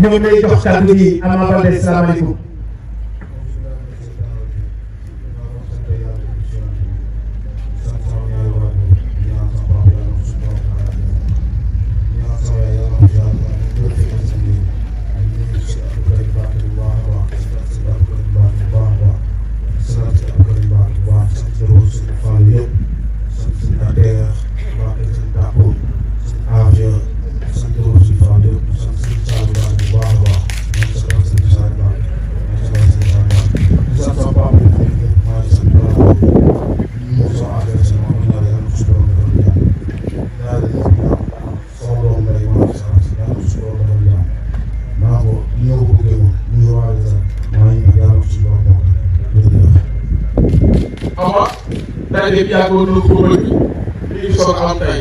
ñoo ngi lay jox kàddu gi Ama Baldé salaamaaleykum. daje bi yàggoon na ko bëgg li ngi soog am tey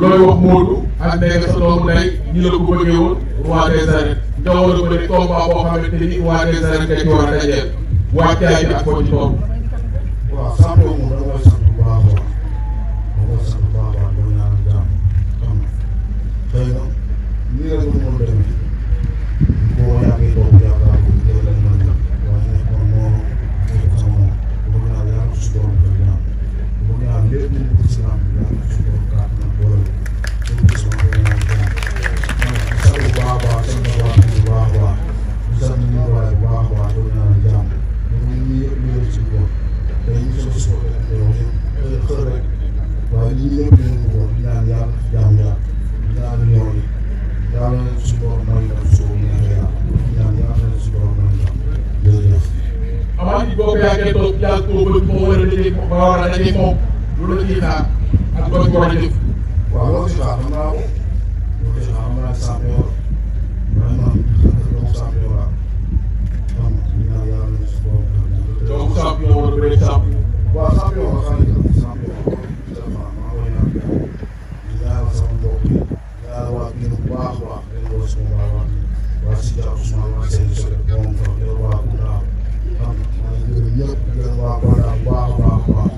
looy wax Modou ak Ndeye sa doomu ndey ñi la ko bëggee woon roi des arènes nga war a bëri combat boo xamante ni roi des arènes nga ci war a dajeel wàccaay bi ak foo ci toog. waaw sant moom dama koy sant bu baax a baax dama koy sant bu baax a baax dama ñaanal jàmm xam nga xëy na nii la ñu mën a demee boo yàggee toog yaakaar ko léegi lañ mën a jàpp waaye nag man moo nekk sama moom bëgg naa yàlla ko si borom kër gi bëgg naa lépp lu mu bëgg si naam yàlla ko si borom kàtt na boole ko bëgg sama ko ñaan jàmm sant bu baax a baax sant bu baax a baax di sant ñu waay bu baax a baax dama ñaanal jàmm ñun ñii yëpp ñu ngi si bopp tey ñu soog si bopp dañ koy wax xër rek waaye ñun ñëpp ñu ngi ko di ñaan yàlla jàmm yàlla di ñaan ñoo yi yàlla na si borom may dem soo neexee yàlla di ñaan yàlla na si borom may dem jërëjëf. avant boo ko yàggee toog yàgg koo bëgg moo war a dajeeg moo war a dajeeg moom loolu la ciy xaar ak loo ci war a def. waaw loolu si xaar xam naa ko loolu si xaar xam naa champion vraiment doomu champion la xam nga di ñaan yàlla na si borom may dem. donc champion war a bëri champion. waaw champion la champion vraiment maa ngi koy ñaan jàmm di ñaanal sama mbokk yi ñaanal waa Guinée bu baax a baax dañu ko sama waa Sidi Ousmane waa Seydou Sow moom sax yow waa Kounda xam maa ngi gërëm ñëpp di gërëm waa Kolda bu baax a baax a baax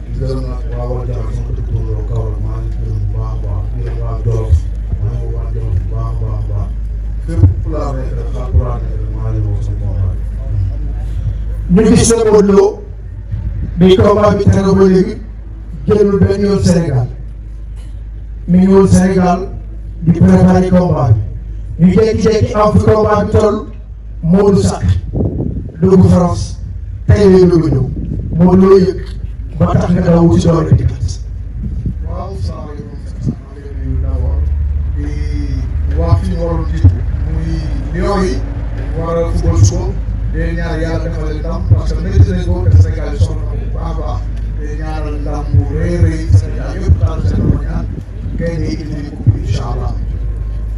di gërëm nag waa Wadiane sama dëkk Touré Kaolack maa ngi gërëm bu baax a baax di gërëm waa Jolof maa ngi waa Jolof bu baax a baax a baax fépp pulaar nekk rek xaar pulaar nekk rek maa ngi woo sama combat ñu gis na Modou Lo bi combat bi tege ba léegi génnul benn yoon Sénégal mi ngi woon Sénégal di préparer combat bi ñu jékki-jékki am fi combat bi toll Modou Sakk dugg France tey lay dugg ñëw Modou Lo yëg ba tax nga daw ci doole dikkat. waaw salaamaaleykum maa ngi leen di nuyu d'abord di wax fi ñu waroon jiitu muy Lions yi war a football suba di ñaan yàlla defal leen ndam parce que métti nañ ko te Sénégal yi soxla na ko bu baax a baax di ñaanal ndam bu rëy a rëy Sénégal yëpp daal seen loxo ñaan kay day indi coupe bi incha allah.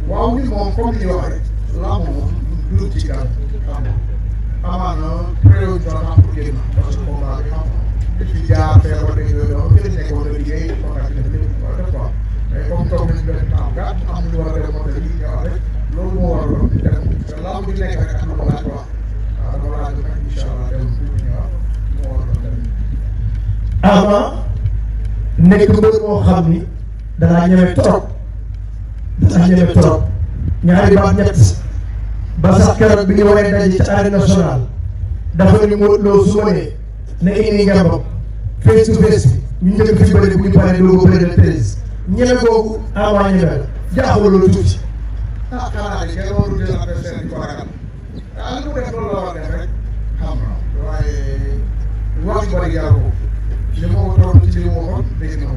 waaw ñun moom comme ni ñuy waxee làmb moom du ci gàll xam nga amaana prévision am pour génn parce que combat bi xam nga fi jaar feebar beeg yooyu noonu fi nekkoon na liggéey contact def lépp war a def quoi mais comme toog nañu benn temps gàtt am lu war a def moom tamit ñëwaat rek loolu moo waraloon dem parce que làmb bi nekk rek am na ko laaj quoi waaw dama laaj nag incha allah dem tuuti ñëwaat moo waraloon dem. Ama nekk mbër moo xam ni danaa ñeme trop ñaari baat ñett ba sax keroog bi ñu waree daje ci arène nationale dafa ni Modou Lo su ma nee na indi ngembam face to face bi ñu njëkk fi bëri bu ñu paree doo ko bëri le 13 ñeme googu Ama ñeme la jaaxul loolu tuuti. ah xanaa di kenn warul jël adversaire di ko ragal ah li mu def loolu la war a def rek xam nga waaye wax yu bëri yàlla ko li ma ko toog ci li mu waxoon dégg na ko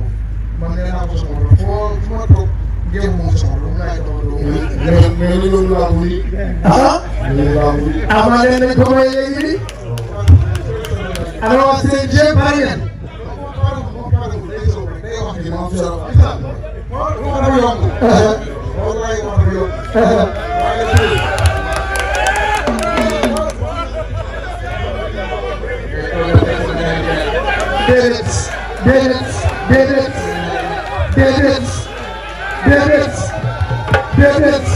man nee naa ko sama bopp foo fu ma toog ngeen moom sama bopp mu laaj toog doo mais li ñu laa muy Ama nee nañ ko mooy léegi nii alors CNG bari na. déedéet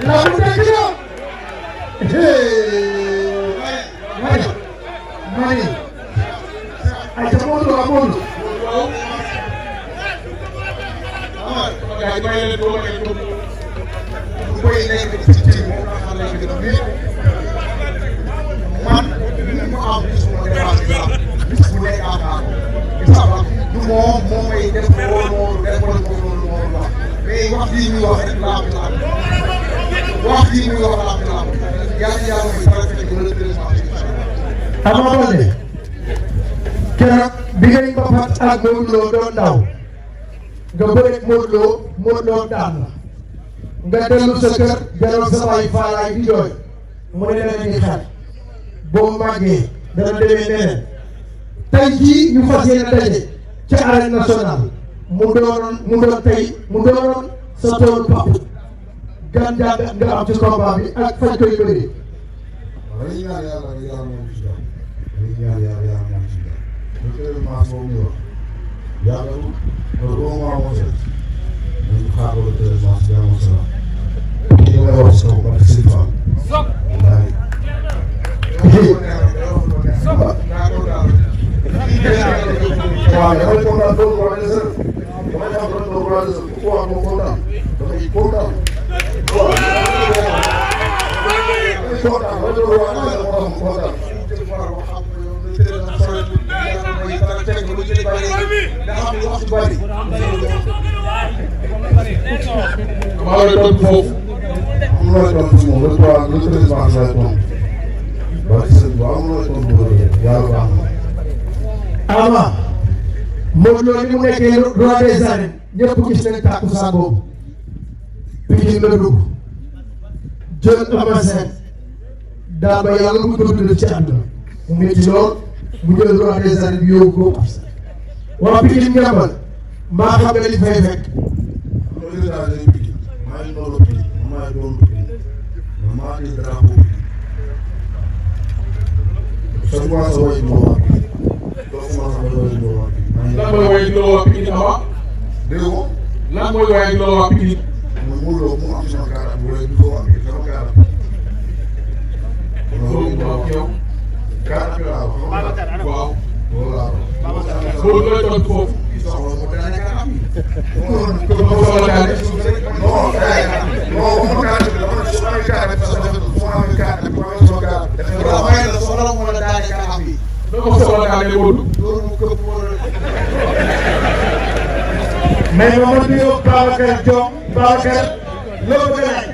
la mu dëkk la mani ay ca Modou Lo Modou man mu am bis bu ma dépassé bis bu nekk am du moom moo may def loolu def wala loolu wax mais wax bii muy wax rek laa fi laaj wax bii muy wax laa fi laaj yàlla muy faral di ko le Ama Baldé keroog bi ngay mbapat ak Modou Lo doon daw nga bëreeg Modou Lo daan la nga dellu sa kër jëloon sa waay faalaay di jooy mu ne dana di xel boo màggee dana demee neneen tey jii ñu fas yéene daje ci arène nationale mu doonoon sa toolu pap gan jàng nga am ci combat bi ak fañ koy bëree. dañuy ñaan yàlla rek yàlla moom ci jàmm dañuy ñaan yàlla moom ci jàmm le traitement boobu muy wax yàlla au moment moo set dañu xaar le traitement si jàmm salaam li may wax si kaw ba ci Sëriñ Fall waaw damay kontaan loolu quoi ne sër damay xam rek loolu quoi ne sër pourquoi moo kontaan damay kontaan waaw kontaan loolu loolu waa ne sër moo tax mu kontaan maa ngi doon foofu. am na looy tontu moom le 3 le 13 mars lay tontu waaw ci sëñ bi am na looy tontu yàlla baax na. Ama Modou Lo ni mu nekkee roi des arènes ñëpp gis nañ tàkkusaan boobu Pikine la dugg jël Eumeu Sène daa ba yàlla mu ko dund ci àdduna mu métti lool mu jël roi des arènes bi yóbbu ko waa Pikine ngembal mbaa xam nga li fay fekk. loolu daal day Pikine maa ngi doon Pikine maa ngi doon Pikine maa ngi drapeau sa commencé woy doo waa doo commencé woy doo waa lan mooy woy doo waa Pikine Ama dégg nga lan mooy woy doo waa Pikine mooy Modou Lo mu am sama kàddu bu woy doo waa Pikine sama kàddu yow kàddu laa wax waaw loolu laa wax boobu looy tontu foofu soxla mo dana kàddu ko mo soxla daane non mo kàddu dama ne su amee kàddu parce que fu ma amee kàddu bu amee sama kàddu waaw may la soxla mo la daane kàddu bi doo ko soxla daane Modou loolu mu këpp wala mais Mamadou Diop Babacar Diop Babacar loo bëgg a laaj